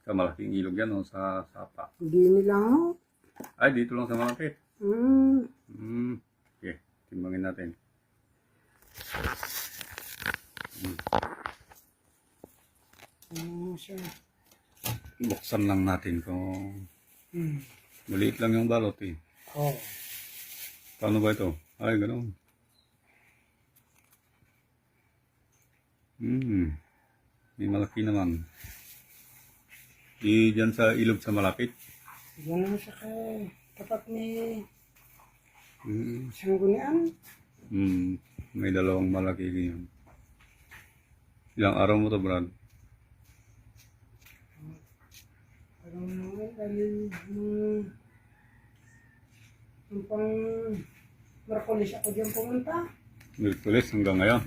Sa malaking ilog yan o sa sapa? Hindi nila ho. Ay, dito lang sa malapit. Okay, timbangin natin. Siya. Buksan lang natin kung maliit lang yung balot eh. Oh. Paano ba ito? Ay, gano'n. May malaki naman. Di dyan sa ilog sa malapit. Yan naman siya kay tapat ni Hmm. Sanggunian. May dalawang malaki ganyan. Ilang araw mo to, Brad? Parang naman dahil yung pang Maracolis ako diyan pumunta. Merkulis hanggang ngayon.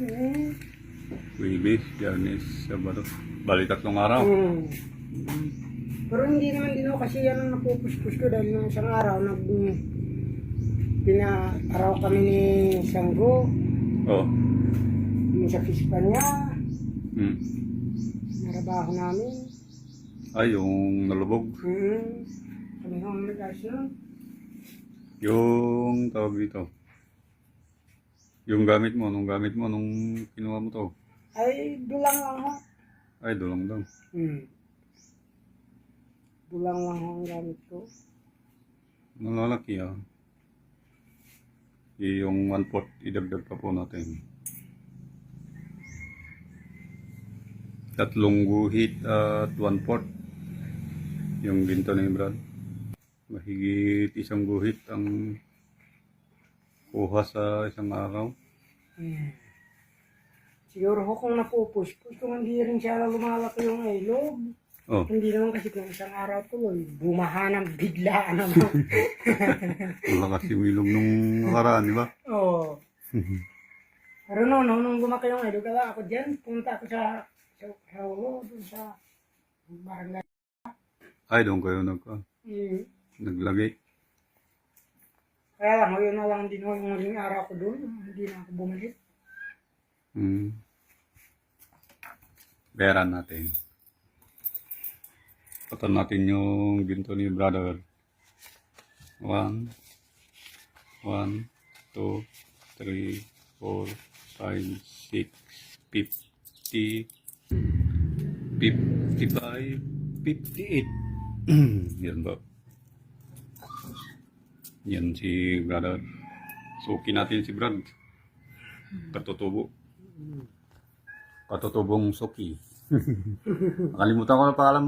Wibis, Biyernes, Sabado. Bali 3 araw. Pero hindi naman din ako kasi yan ang napupuspos ko dahil nung isang araw pinaraw kami ni Sanggo Oh. yung sa kispa niya. Hmm. Narabaho namin. Ay, yung nalubog. Kami ho ang nag-ayos nun. Yung tawag dito. Yung gamit mo, nung kinuha mo to. Ay, dulang lang ho. Ay, dulang daw. Dulang lang ho ang gamit ko. Malalaki ah. Yung 1/4, idagdag pa po natin. 3 guhit at 1/4. Yung ginto ni Brad. Mahigit 1 guhit ang kuha sa isang araw. Siguro ho kung napupuspos, kung hindi rin siya lumalaki yung ilog. Oh, Hindi naman kasi kung isang araw tuloy, bumahanang biglaan naman. wala kasi wilog nung nakaraan, di ba? Oo. Pero nung gumaki yung ilog, ako dyan, punta ako sa dun sa barangay. Ay, doon kayo naglagay. Kaya lang, yun na lang din ho yung huling araw ko dun, hindi na ako bumalik. Bayaran natin. Patan natin yung ginto ni brother. 1, 2, 3, 4, 5, 6, 50, 55, 58. Yan ba? Yan si brother. Suki natin si Brad. Katutubong suki. Nakalimutan ko na pangalan mo.